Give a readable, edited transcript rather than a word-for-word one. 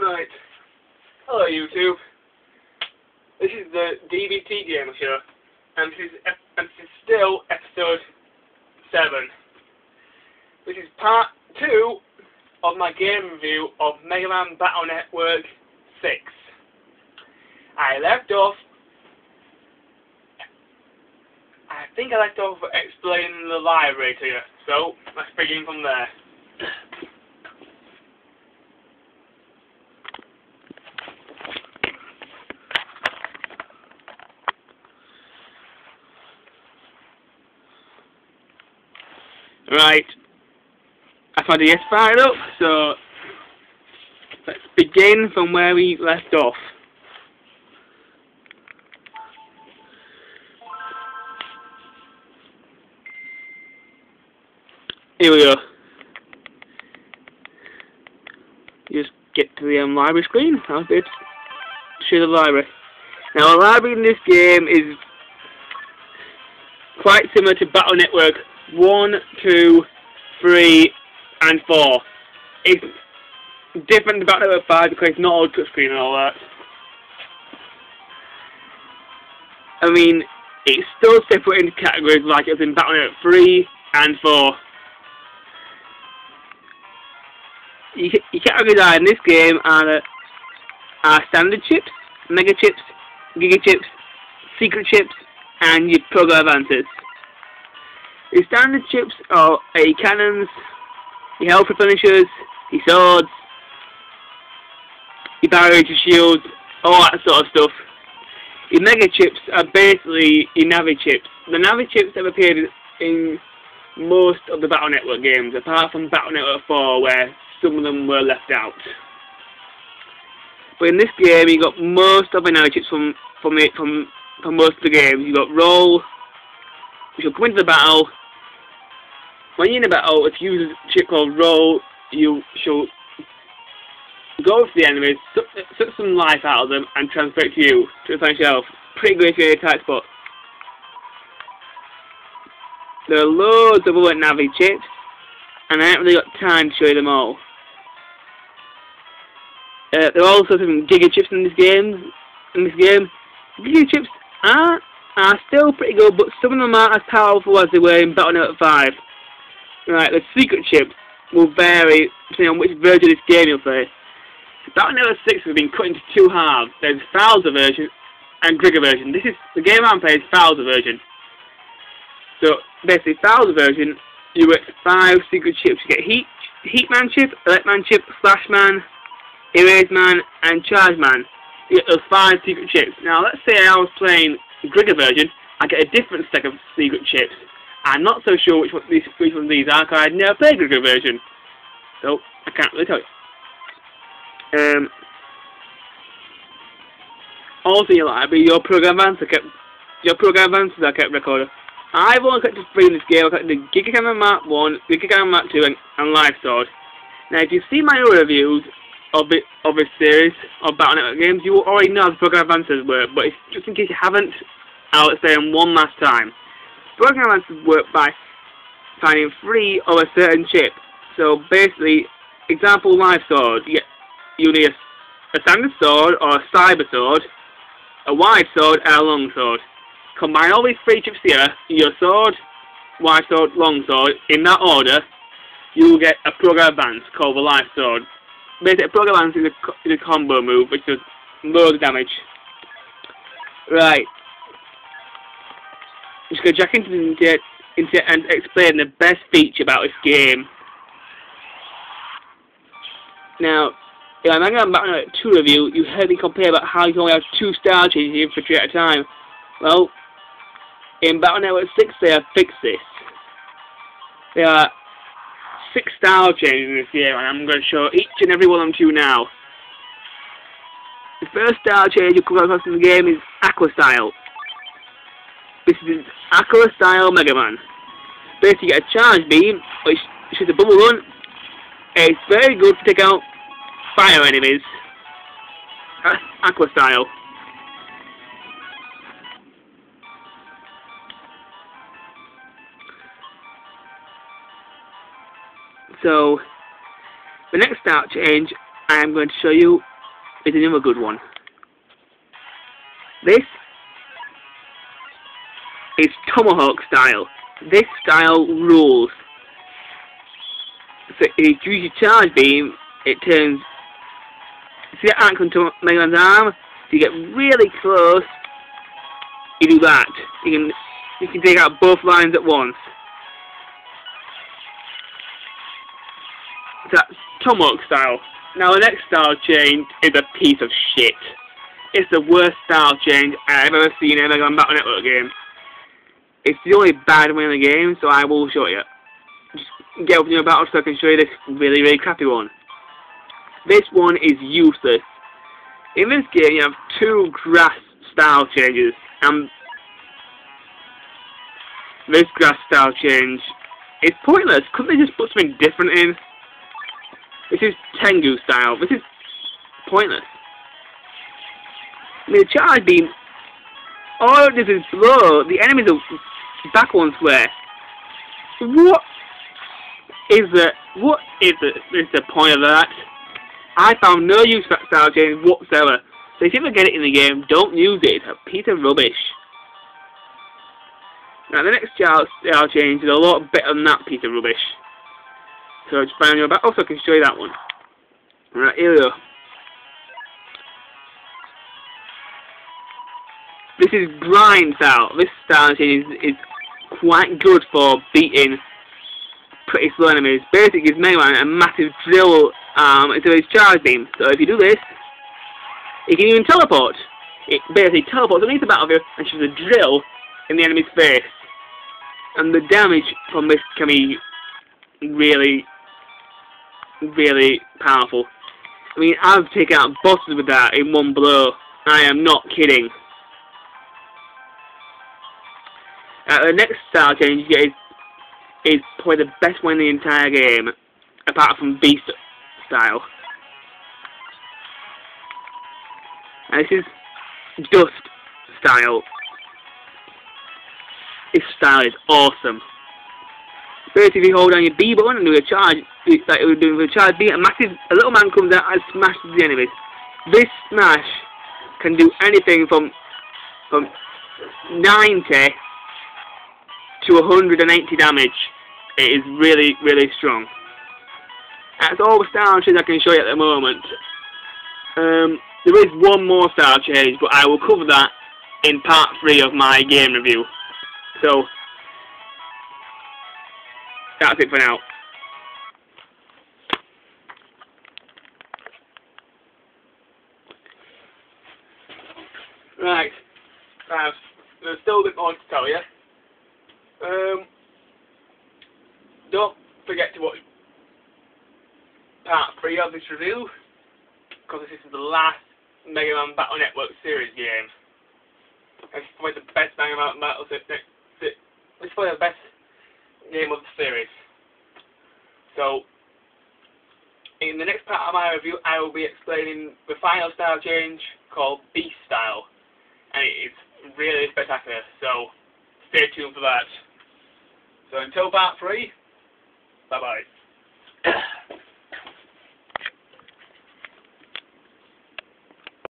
Right. Hello YouTube. This is the D.B.T Gamer Show, and this is still episode 7. This is part 2 of my game review of MEGAMAN Battle Network 6. I think I left off explaining the library to you, so let's begin from there. Right, that's my DS fired up, so let's begin from where we left off. Here we go. Just get to the library screen. I'll be able to show the library. Now, the library in this game is quite similar to Battle Network 1, 2, 3, and 4. It's different to Battle Network 5 because it's not all touchscreen and all that. I mean, it's still separated into categories like it was in Battle Network 3 and 4. Your categories are in this game are standard chips, mega chips, giga chips, secret chips, and your program advances. Your standard chips are your cannons, your health replenishers, your swords, your barriers, your shields, all that sort of stuff. Your mega chips are basically your Navi chips. The Navi chips have appeared in most of the Battle Network games, apart from Battle Network 4, where some of them were left out. But in this game, you got most of the Navi chips from most of the games. You got roll, which will come into the battle. When you're in a battle, if you use a chip called roll, you shall go to the enemies, suck some life out of them, and transfer it to you to replenish your health. Pretty good if you're in a tight spot. There are loads of other Navi chips, and I haven't really got time to show you them all. There are also some giga chips in this game. Giga chips are still pretty good, but some of them aren't as powerful as they were in Battle Network 5. Right, the secret chips will vary depending on which version of this game you'll play. Battle Network 6 has been cut into two halves. There's Fowler version and Grigger version. This is the game I'm playing is Fowler version. So basically, Fowler version, you get 5 secret chips. You get Heatman chip, Electman chip, Flashman, Eraseman, and Chargeman. You get those 5 secret chips. Now, let's say I was playing Grigger version, I get a different stack of secret chips. I'm not so sure which one of these are, because I've never played Grigger version. So, I can't really tell you. Also, in your library, your program advances are kept recorded. I've only collected 3 in this game. I've collected the Giga Cannon Mark 1, Giga Cannon Mark 2, and Life Sword. Now, if you see my other reviews of this series of Battle Network games, you will already know how the program advances work, but just in case you haven't, I'll explain them one last time. Program advances work by finding 3 of a certain chip. So basically, example Life Sword, you need a standard sword or a cyber sword, a wide sword, and a long sword. Combine all these 3 chips here, your sword, wide sword, long sword, in that order, you will get a program advance called the Life Sword. Basically, a program advance is a combo move which does loads of damage. Right. I'm just going to jack into and explain the best feature about this game. Now, in my MEGAMAN Battle Network 2 review, you heard me complain about how you can only have 2 star changes in infantry at a time. Well, in Battle Network 6 they have fixed this. There are 6 style changes in this game, and I'm going to show each and every one of them to you now. The first style change you come across in the game is Aqua Style. This is Aqua Style Megaman. Basically, you get a charge beam, which shoots a bubble gun. It's very good to take out fire enemies. That's Aqua Style. So, the next start change I am going to show you is another good one. This is Tomahawk style. This style rules. So if you use your charge beam, it turns. See that ant come to Mega Man's arm? So you get really close. You do that. You can take out both lines at once. So that's Tomahawk style. Now the next style change is a piece of shit. It's the worst style change I've ever seen in a Mega Man Battle Network game. It's the only bad one in the game, so I will show you. Just get up in your battle so I can show you this really, really crappy one. This one is useless. In this game, you have two grass style changes, and this grass style change is pointless. Couldn't they just put something different in? This is Tengu style. This is pointless. I mean, the charge beam, all it does is blow the enemies back one square. What is the point of that? I found no use for that style change whatsoever. So if you ever get it in the game, don't use it. It's a piece of rubbish. Now the next style change is a lot better than that piece of rubbish. So just find your battle so I can show you that one. Right, here we go. This is grind style. This style change is quite good for beating pretty slow enemies. Basically, it gives Mega Man a massive drill into his charge beam. So if you do this, it can even teleport. It basically teleports underneath the battlefield and shoots a drill in the enemy's face. And the damage from this can be really, really powerful. I mean, I've taken out bosses with that in one blow. I am not kidding. The next style change you get is probably the best one in the entire game, apart from Beast style. And this is Dust style. This style is awesome. Basically, if you hold down your B button and do a charge, like it would do with a charge B, a little man comes out and smashes the enemies. This smash can do anything from 90 to 180 damage. It is really, really strong. That's all the style change I can show you at the moment. There is one more style change, but I will cover that in part 3 of my game review. So, that's it for now. Right, there's still a bit more to tell you. Don't forget to watch part 3 of this review, because this is the last Mega Man Battle Network series game. It's probably the best Mega Man Battle series. It's probably the best game of the series. So, in the next part of my review, I will be explaining the final style change called Beast style, and it is really spectacular. So, stay tuned for that. So until part 3, bye bye.